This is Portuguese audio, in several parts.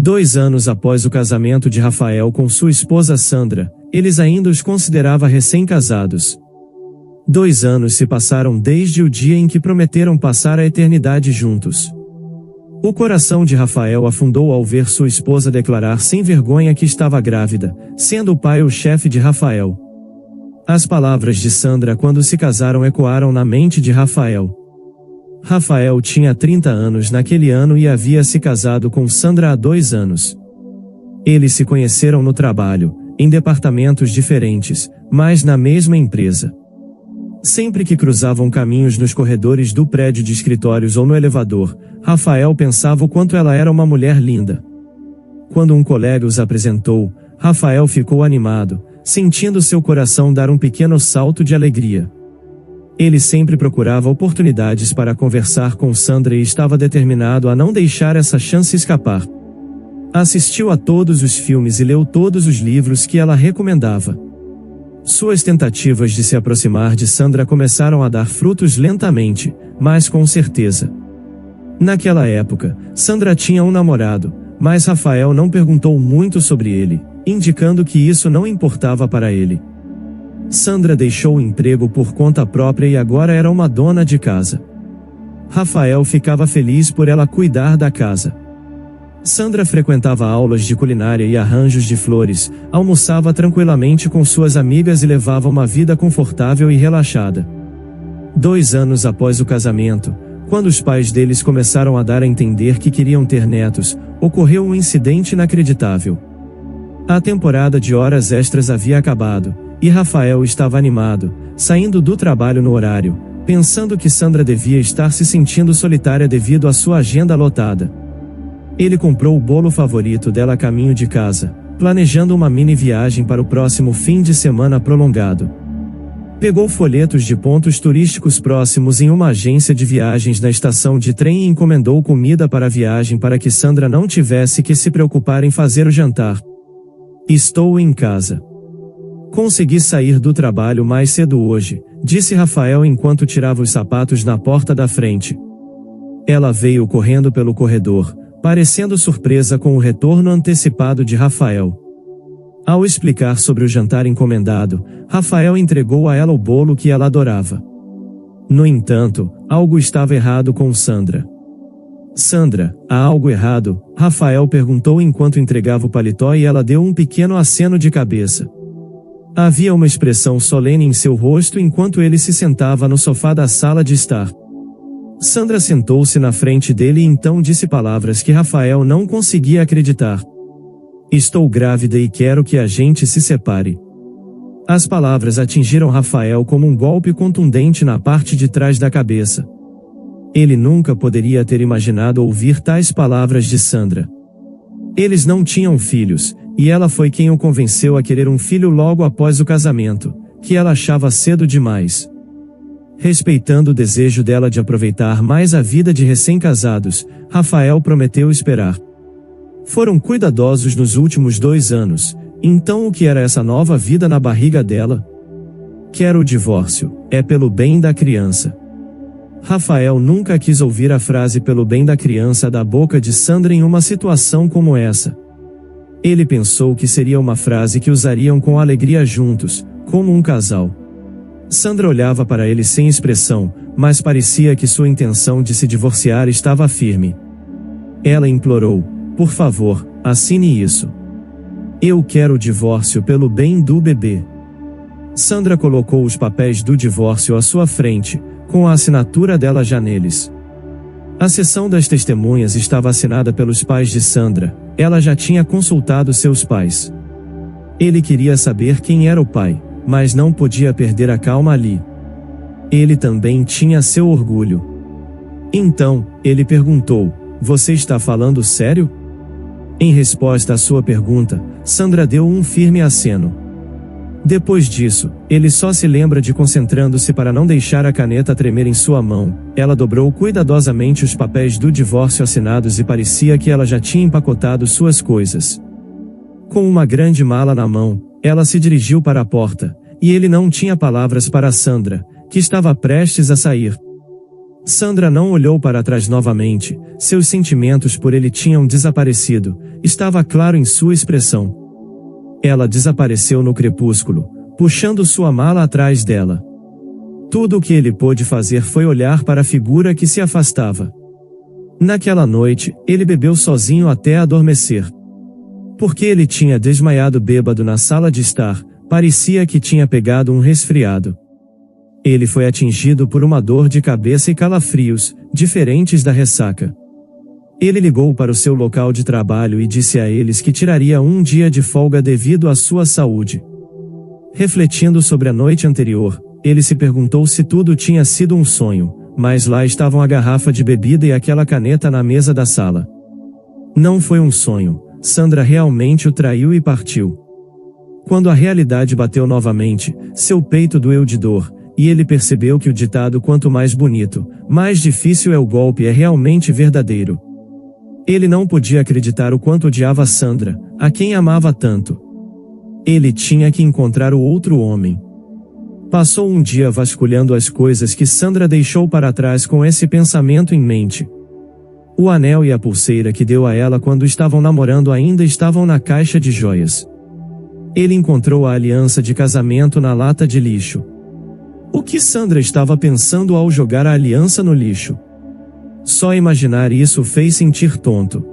2 anos após o casamento de Rafael com sua esposa Sandra, eles ainda os considerava recém-casados. 2 anos se passaram desde o dia em que prometeram passar a eternidade juntos. O coração de Rafael afundou ao ver sua esposa declarar sem vergonha que estava grávida, sendo o pai o chefe de Rafael. As palavras de Sandra quando se casaram ecoaram na mente de Rafael. Rafael tinha 30 anos naquele ano e havia se casado com Sandra há 2 anos. Eles se conheceram no trabalho, em departamentos diferentes, mas na mesma empresa. Sempre que cruzavam caminhos nos corredores do prédio de escritórios ou no elevador, Rafael pensava o quanto ela era uma mulher linda. Quando um colega os apresentou, Rafael ficou animado, sentindo seu coração dar um pequeno salto de alegria. Ele sempre procurava oportunidades para conversar com Sandra e estava determinado a não deixar essa chance escapar. Assistiu a todos os filmes e leu todos os livros que ela recomendava. Suas tentativas de se aproximar de Sandra começaram a dar frutos lentamente, mas com certeza. Naquela época, Sandra tinha um namorado, mas Rafael não perguntou muito sobre ele, indicando que isso não importava para ele. Sandra deixou o emprego por conta própria e agora era uma dona de casa. Rafael ficava feliz por ela cuidar da casa. Sandra frequentava aulas de culinária e arranjos de flores, almoçava tranquilamente com suas amigas e levava uma vida confortável e relaxada. 2 anos após o casamento, quando os pais deles começaram a dar a entender que queriam ter netos, ocorreu um incidente inacreditável. A temporada de horas extras havia acabado, e Rafael estava animado, saindo do trabalho no horário, pensando que Sandra devia estar se sentindo solitária devido à sua agenda lotada. Ele comprou o bolo favorito dela a caminho de casa, planejando uma mini viagem para o próximo fim de semana prolongado. Pegou folhetos de pontos turísticos próximos em uma agência de viagens na estação de trem e encomendou comida para a viagem para que Sandra não tivesse que se preocupar em fazer o jantar. Estou em casa. Consegui sair do trabalho mais cedo hoje, disse Rafael enquanto tirava os sapatos na porta da frente. Ela veio correndo pelo corredor, parecendo surpresa com o retorno antecipado de Rafael. Ao explicar sobre o jantar encomendado, Rafael entregou a ela o bolo que ela adorava. No entanto, algo estava errado com Sandra. Sandra, há algo errado? Rafael perguntou enquanto entregava o paletó e ela deu um pequeno aceno de cabeça. Havia uma expressão solene em seu rosto enquanto ele se sentava no sofá da sala de estar. Sandra sentou-se na frente dele e então disse palavras que Rafael não conseguia acreditar. Estou grávida e quero que a gente se separe. As palavras atingiram Rafael como um golpe contundente na parte de trás da cabeça. Ele nunca poderia ter imaginado ouvir tais palavras de Sandra. Eles não tinham filhos, e ela foi quem o convenceu a querer um filho logo após o casamento, que ela achava cedo demais. Respeitando o desejo dela de aproveitar mais a vida de recém-casados, Rafael prometeu esperar. Foram cuidadosos nos últimos 2 anos, então o que era essa nova vida na barriga dela? Quero o divórcio, é pelo bem da criança. Rafael nunca quis ouvir a frase pelo bem da criança da boca de Sandra em uma situação como essa. Ele pensou que seria uma frase que usariam com alegria juntos, como um casal. Sandra olhava para ele sem expressão, mas parecia que sua intenção de se divorciar estava firme. Ela implorou, por favor, assine isso. Eu quero o divórcio pelo bem do bebê. Sandra colocou os papéis do divórcio à sua frente, com a assinatura dela já neles. A seção das testemunhas estava assinada pelos pais de Sandra, ela já tinha consultado seus pais. Ele queria saber quem era o pai, mas não podia perder a calma ali. Ele também tinha seu orgulho. Então, ele perguntou, você está falando sério? Em resposta à sua pergunta, Sandra deu um firme aceno. Depois disso, ele só se lembra de concentrando-se para não deixar a caneta tremer em sua mão. Ela dobrou cuidadosamente os papéis do divórcio assinados e parecia que ela já tinha empacotado suas coisas. Com uma grande mala na mão, ela se dirigiu para a porta, e ele não tinha palavras para Sandra, que estava prestes a sair. Sandra não olhou para trás novamente, seus sentimentos por ele tinham desaparecido, estava claro em sua expressão. Ela desapareceu no crepúsculo, puxando sua mala atrás dela. Tudo o que ele pôde fazer foi olhar para a figura que se afastava. Naquela noite, ele bebeu sozinho até adormecer. Porque ele tinha desmaiado bêbado na sala de estar, parecia que tinha pegado um resfriado. Ele foi atingido por uma dor de cabeça e calafrios, diferentes da ressaca. Ele ligou para o seu local de trabalho e disse a eles que tiraria um dia de folga devido à sua saúde. Refletindo sobre a noite anterior, ele se perguntou se tudo tinha sido um sonho, mas lá estavam a garrafa de bebida e aquela caneta na mesa da sala. Não foi um sonho, Sandra realmente o traiu e partiu. Quando a realidade bateu novamente, seu peito doeu de dor, e ele percebeu que o ditado "quanto mais bonito, mais difícil é o golpe" é realmente verdadeiro. Ele não podia acreditar o quanto odiava Sandra, a quem amava tanto. Ele tinha que encontrar o outro homem. Passou um dia vasculhando as coisas que Sandra deixou para trás com esse pensamento em mente. O anel e a pulseira que deu a ela quando estavam namorando ainda estavam na caixa de joias. Ele encontrou a aliança de casamento na lata de lixo. O que Sandra estava pensando ao jogar a aliança no lixo? Só imaginar isso fez sentir tonto.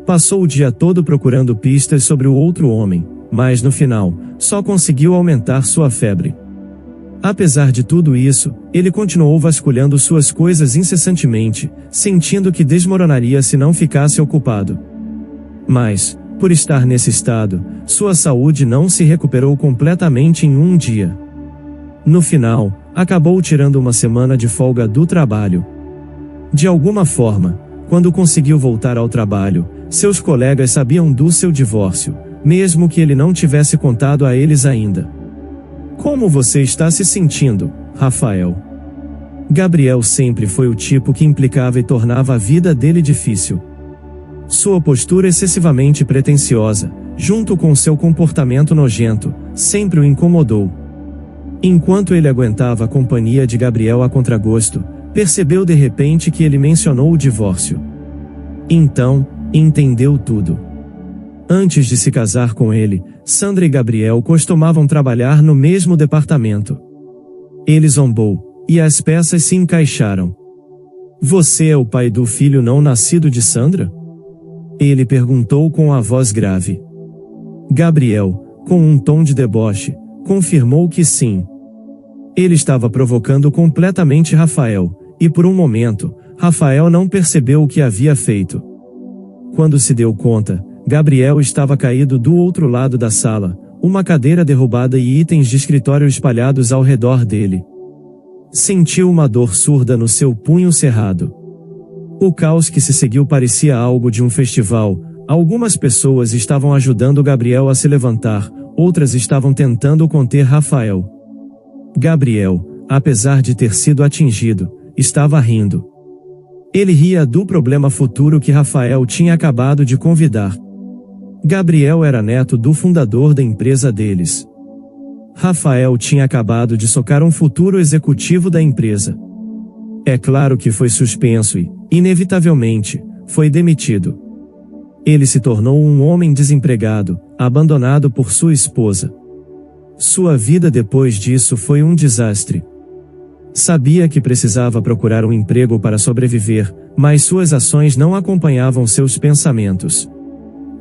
Passou o dia todo procurando pistas sobre o outro homem, mas no final, só conseguiu aumentar sua febre. Apesar de tudo isso, ele continuou vasculhando suas coisas incessantemente, sentindo que desmoronaria se não ficasse ocupado. Mas, por estar nesse estado, sua saúde não se recuperou completamente em um dia. No final, acabou tirando uma semana de folga do trabalho. De alguma forma, quando conseguiu voltar ao trabalho, seus colegas sabiam do seu divórcio, mesmo que ele não tivesse contado a eles ainda. Como você está se sentindo, Rafael? Gabriel sempre foi o tipo que implicava e tornava a vida dele difícil. Sua postura excessivamente pretensiosa, junto com seu comportamento nojento, sempre o incomodou. Enquanto ele aguentava a companhia de Gabriel a contragosto, percebeu de repente que ele mencionou o divórcio. Então, entendeu tudo. Antes de se casar com ele, Sandra e Gabriel costumavam trabalhar no mesmo departamento. Ele zombou, e as peças se encaixaram. Você é o pai do filho não nascido de Sandra? Ele perguntou com a voz grave. Gabriel, com um tom de deboche, confirmou que sim. Ele estava provocando completamente Rafael, e por um momento, Rafael não percebeu o que havia feito. Quando se deu conta, Gabriel estava caído do outro lado da sala, uma cadeira derrubada e itens de escritório espalhados ao redor dele. Sentiu uma dor surda no seu punho cerrado. O caos que se seguiu parecia algo de um festival. Algumas pessoas estavam ajudando Gabriel a se levantar, outras estavam tentando conter Rafael. Gabriel, apesar de ter sido atingido, estava rindo. Ele ria do problema futuro que Rafael tinha acabado de convidar. Gabriel era neto do fundador da empresa deles. Rafael tinha acabado de socar um futuro executivo da empresa. É claro que foi suspenso e, inevitavelmente, foi demitido. Ele se tornou um homem desempregado, abandonado por sua esposa. Sua vida depois disso foi um desastre. Sabia que precisava procurar um emprego para sobreviver, mas suas ações não acompanhavam seus pensamentos.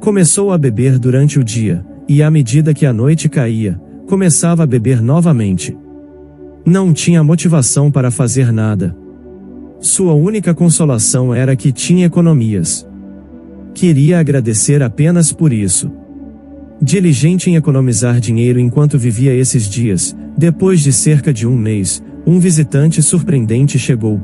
Começou a beber durante o dia, e à medida que a noite caía, começava a beber novamente. Não tinha motivação para fazer nada. Sua única consolação era que tinha economias. Queria agradecer apenas por isso. Diligente em economizar dinheiro enquanto vivia esses dias, depois de cerca de um mês, um visitante surpreendente chegou.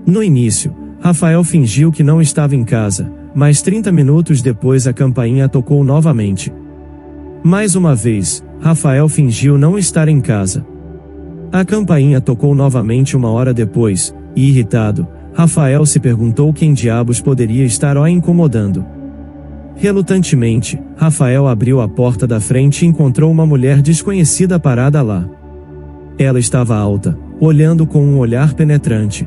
No início, Rafael fingiu que não estava em casa, mas 30 minutos depois a campainha tocou novamente. Mais uma vez, Rafael fingiu não estar em casa. A campainha tocou novamente uma hora depois, e irritado, Rafael se perguntou quem diabos poderia estar o incomodando. Relutantemente, Rafael abriu a porta da frente e encontrou uma mulher desconhecida parada lá. Ela estava alta, olhando com um olhar penetrante.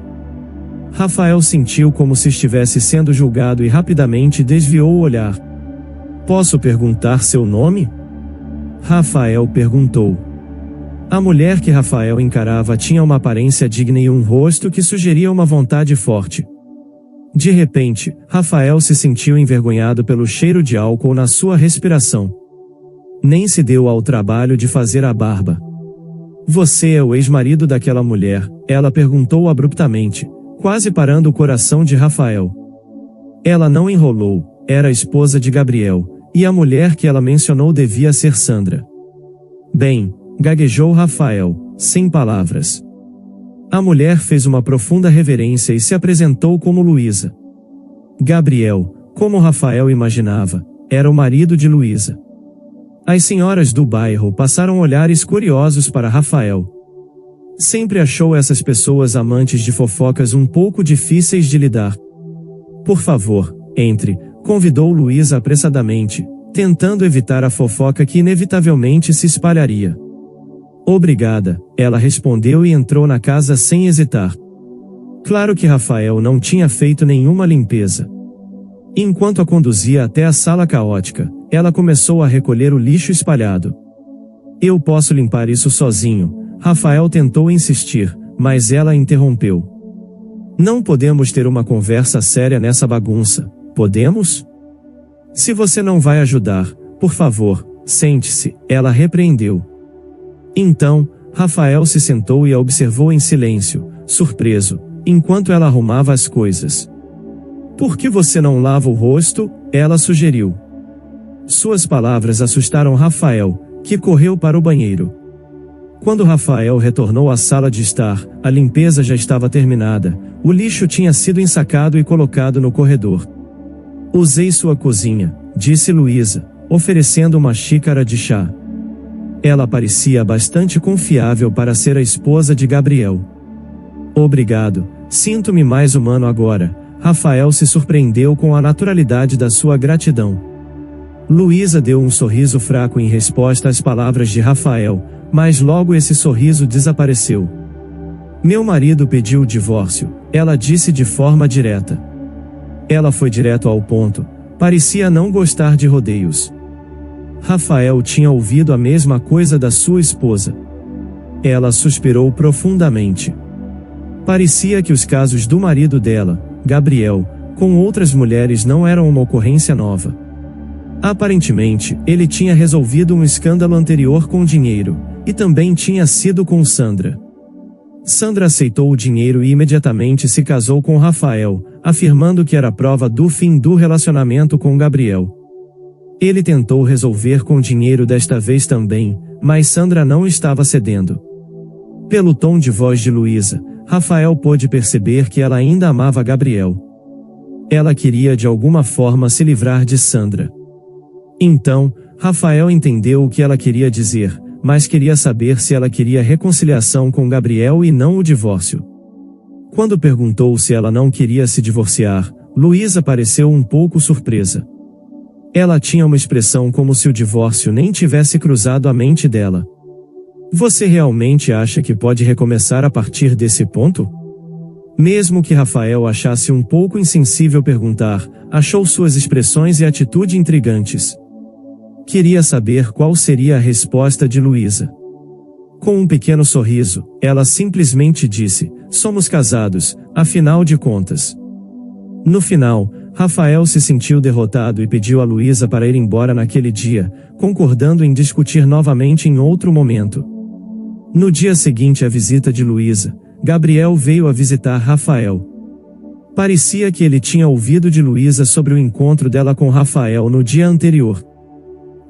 Rafael sentiu como se estivesse sendo julgado e rapidamente desviou o olhar. Posso perguntar seu nome? Rafael perguntou. A mulher que Rafael encarava tinha uma aparência digna e um rosto que sugeria uma vontade forte. De repente, Rafael se sentiu envergonhado pelo cheiro de álcool na sua respiração. Nem se deu ao trabalho de fazer a barba. Você é o ex-marido daquela mulher? Ela perguntou abruptamente, quase parando o coração de Rafael. Ela não enrolou, era a esposa de Gabriel, e a mulher que ela mencionou devia ser Sandra. Bem, gaguejou Rafael, sem palavras. A mulher fez uma profunda reverência e se apresentou como Luísa. Gabriel, como Rafael imaginava, era o marido de Luísa. As senhoras do bairro passaram olhares curiosos para Rafael. Sempre achou essas pessoas amantes de fofocas um pouco difíceis de lidar. Por favor, entre, convidou Luísa apressadamente, tentando evitar a fofoca que inevitavelmente se espalharia. Obrigada, ela respondeu e entrou na casa sem hesitar. Claro que Rafael não tinha feito nenhuma limpeza. Enquanto a conduzia até a sala caótica, ela começou a recolher o lixo espalhado. Eu posso limpar isso sozinho, Rafael tentou insistir, mas ela interrompeu. Não podemos ter uma conversa séria nessa bagunça, podemos? Se você não vai ajudar, por favor, sente-se, ela repreendeu. Então, Rafael se sentou e a observou em silêncio, surpreso, enquanto ela arrumava as coisas. Por que você não lava o rosto? Ela sugeriu. Suas palavras assustaram Rafael, que correu para o banheiro. Quando Rafael retornou à sala de estar, a limpeza já estava terminada, o lixo tinha sido ensacado e colocado no corredor. Usei sua cozinha, disse Luísa, oferecendo uma xícara de chá. Ela parecia bastante confiável para ser a esposa de Gabriel. Obrigado, sinto-me mais humano agora. Rafael se surpreendeu com a naturalidade da sua gratidão. Luísa deu um sorriso fraco em resposta às palavras de Rafael, mas logo esse sorriso desapareceu. Meu marido pediu o divórcio, ela disse de forma direta. Ela foi direto ao ponto, parecia não gostar de rodeios. Rafael tinha ouvido a mesma coisa da sua esposa. Ela suspirou profundamente. Parecia que os casos do marido dela, Gabriel, com outras mulheres não eram uma ocorrência nova. Aparentemente, ele tinha resolvido um escândalo anterior com dinheiro, e também tinha sido com Sandra. Sandra aceitou o dinheiro e imediatamente se casou com Rafael, afirmando que era prova do fim do relacionamento com Gabriel. Ele tentou resolver com dinheiro desta vez também, mas Sandra não estava cedendo. Pelo tom de voz de Luísa, Rafael pôde perceber que ela ainda amava Gabriel. Ela queria de alguma forma se livrar de Sandra. Então, Rafael entendeu o que ela queria dizer, mas queria saber se ela queria reconciliação com Gabriel e não o divórcio. Quando perguntou se ela não queria se divorciar, Luísa pareceu um pouco surpresa. Ela tinha uma expressão como se o divórcio nem tivesse cruzado a mente dela. Você realmente acha que pode recomeçar a partir desse ponto? Mesmo que Rafael achasse um pouco insensível perguntar, achou suas expressões e atitude intrigantes. Queria saber qual seria a resposta de Luísa. Com um pequeno sorriso, ela simplesmente disse, somos casados, afinal de contas. No final, Rafael se sentiu derrotado e pediu a Luísa para ir embora naquele dia, concordando em discutir novamente em outro momento. No dia seguinte à visita de Luísa, Gabriel veio a visitar Rafael. Parecia que ele tinha ouvido de Luísa sobre o encontro dela com Rafael no dia anterior.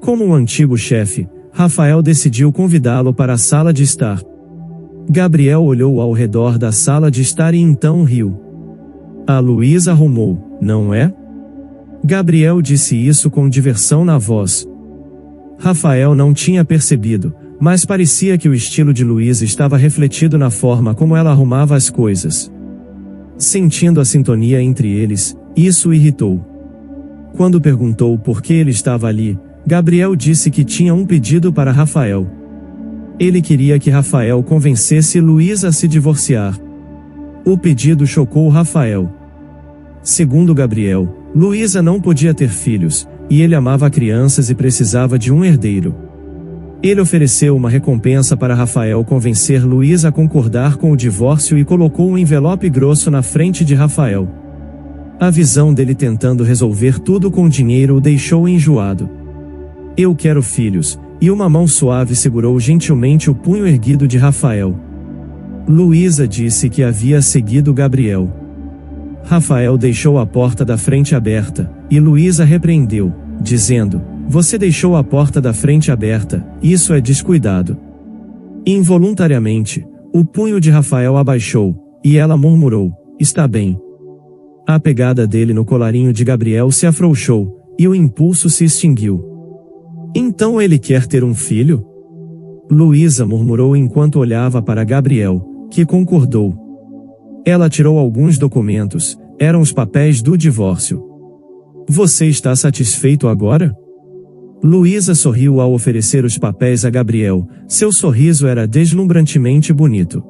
Como um antigo chefe, Rafael decidiu convidá-lo para a sala de estar. Gabriel olhou ao redor da sala de estar e então riu. A Luísa arrumou, não é? Gabriel disse isso com diversão na voz. Rafael não tinha percebido, mas parecia que o estilo de Luísa estava refletido na forma como ela arrumava as coisas. Sentindo a sintonia entre eles, isso o irritou. Quando perguntou por que ele estava ali, Gabriel disse que tinha um pedido para Rafael. Ele queria que Rafael convencesse Luísa a se divorciar. O pedido chocou Rafael. Segundo Gabriel, Luísa não podia ter filhos, e ele amava crianças e precisava de um herdeiro. Ele ofereceu uma recompensa para Rafael convencer Luísa a concordar com o divórcio e colocou um envelope grosso na frente de Rafael. A visão dele tentando resolver tudo com dinheiro o deixou enjoado. Eu quero filhos, e uma mão suave segurou gentilmente o punho erguido de Rafael. Luísa disse que havia seguido Gabriel. Rafael deixou a porta da frente aberta, e Luísa repreendeu, dizendo: "Você deixou a porta da frente aberta, isso é descuidado." Involuntariamente, o punho de Rafael abaixou, e ela murmurou: "Está bem." A pegada dele no colarinho de Gabriel se afrouxou, e o impulso se extinguiu. "Então ele quer ter um filho?" Luísa murmurou enquanto olhava para Gabriel, que concordou. Ela tirou alguns documentos, eram os papéis do divórcio. "Você está satisfeito agora?" Luísa sorriu ao oferecer os papéis a Gabriel, seu sorriso era deslumbrantemente bonito.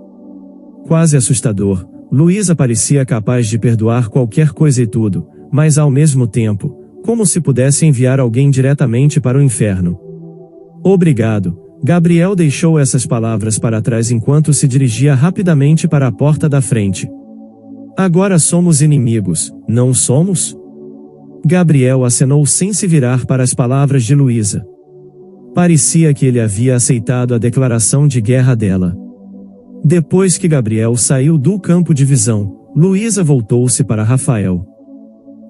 Quase assustador, Luísa parecia capaz de perdoar qualquer coisa e tudo, mas ao mesmo tempo, como se pudesse enviar alguém diretamente para o inferno. "Obrigado." Gabriel deixou essas palavras para trás enquanto se dirigia rapidamente para a porta da frente. "Agora somos inimigos, não somos?" Gabriel acenou sem se virar para as palavras de Luísa. Parecia que ele havia aceitado a declaração de guerra dela. Depois que Gabriel saiu do campo de visão, Luísa voltou-se para Rafael.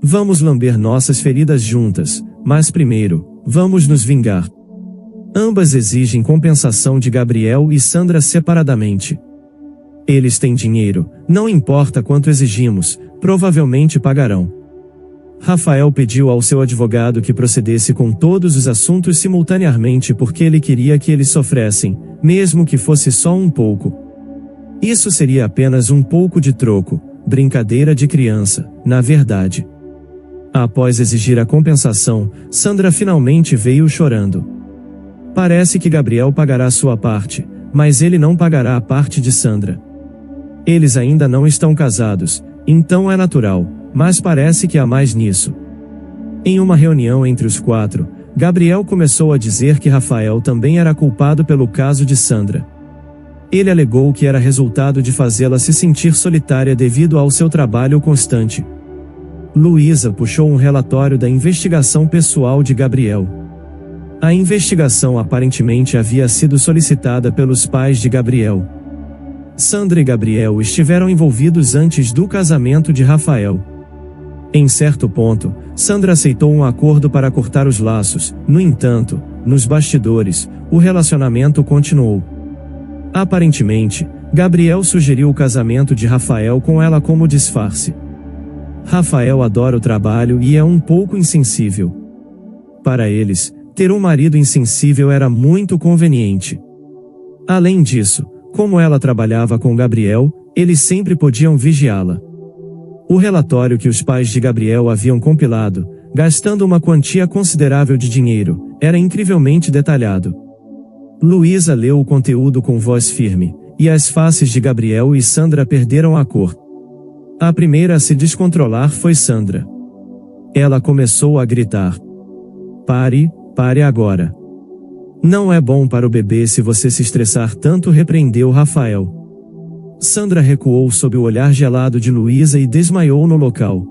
"Vamos lamber nossas feridas juntas, mas primeiro, vamos nos vingar." Ambas exigem compensação de Gabriel e Sandra separadamente. Eles têm dinheiro, não importa quanto exigimos, provavelmente pagarão. Rafael pediu ao seu advogado que procedesse com todos os assuntos simultaneamente porque ele queria que eles sofressem, mesmo que fosse só um pouco. Isso seria apenas um pouco de troco, brincadeira de criança, na verdade. Após exigir a compensação, Sandra finalmente veio chorando. Parece que Gabriel pagará sua parte, mas ele não pagará a parte de Sandra. Eles ainda não estão casados, então é natural, mas parece que há mais nisso. Em uma reunião entre os quatro, Gabriel começou a dizer que Rafael também era culpado pelo caso de Sandra. Ele alegou que era resultado de fazê-la se sentir solitária devido ao seu trabalho constante. Luísa puxou um relatório da investigação pessoal de Gabriel. A investigação aparentemente havia sido solicitada pelos pais de Gabriel. Sandra e Gabriel estiveram envolvidos antes do casamento de Rafael. Em certo ponto, Sandra aceitou um acordo para cortar os laços, no entanto, nos bastidores, o relacionamento continuou. Aparentemente, Gabriel sugeriu o casamento de Rafael com ela como disfarce. Rafael adora o trabalho e é um pouco insensível. Para eles, ter um marido insensível era muito conveniente. Além disso, como ela trabalhava com Gabriel, eles sempre podiam vigiá-la. O relatório que os pais de Gabriel haviam compilado, gastando uma quantia considerável de dinheiro, era incrivelmente detalhado. Luísa leu o conteúdo com voz firme, e as faces de Gabriel e Sandra perderam a cor. A primeira a se descontrolar foi Sandra. Ela começou a gritar: Pare agora. Não é bom para o bebê se você se estressar tanto, repreendeu Rafael. Sandra recuou sob o olhar gelado de Luísa e desmaiou no local.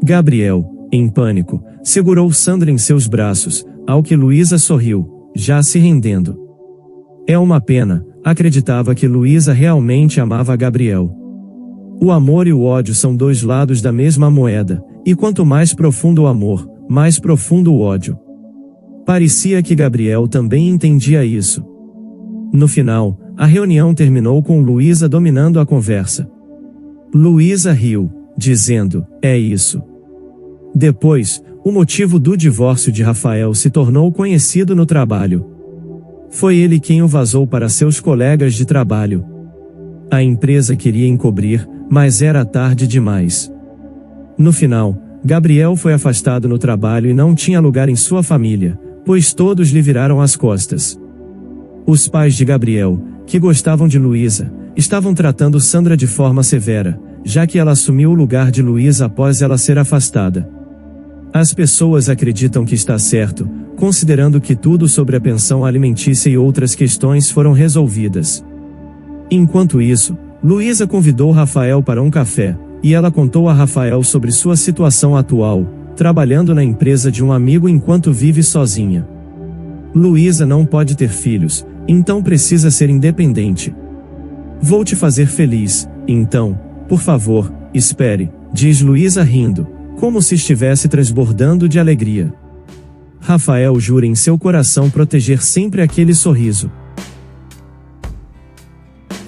Gabriel, em pânico, segurou Sandra em seus braços, ao que Luísa sorriu, já se rendendo. É uma pena, acreditava que Luísa realmente amava Gabriel. O amor e o ódio são dois lados da mesma moeda, e quanto mais profundo o amor, mais profundo o ódio. Parecia que Gabriel também entendia isso. No final, a reunião terminou com Luísa dominando a conversa. Luísa riu, dizendo: é isso. Depois, o motivo do divórcio de Rafael se tornou conhecido no trabalho. Foi ele quem o vazou para seus colegas de trabalho. A empresa queria encobrir, mas era tarde demais. No final, Gabriel foi afastado no trabalho e não tinha lugar em sua família, pois todos lhe viraram as costas. Os pais de Gabriel, que gostavam de Luísa, estavam tratando Sandra de forma severa, já que ela assumiu o lugar de Luísa após ela ser afastada. As pessoas acreditam que está certo, considerando que tudo sobre a pensão alimentícia e outras questões foram resolvidas. Enquanto isso, Luísa convidou Rafael para um café, e ela contou a Rafael sobre sua situação atual, trabalhando na empresa de um amigo enquanto vive sozinha. Luísa não pode ter filhos, então precisa ser independente. Vou te fazer feliz, então, por favor, espere, diz Luísa rindo, como se estivesse transbordando de alegria. Rafael jura em seu coração proteger sempre aquele sorriso.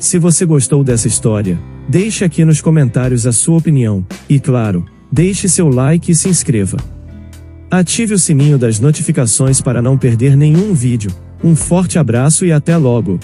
Se você gostou dessa história, deixe aqui nos comentários a sua opinião, e claro, deixe seu like e se inscreva. Ative o sininho das notificações para não perder nenhum vídeo. Um forte abraço e até logo!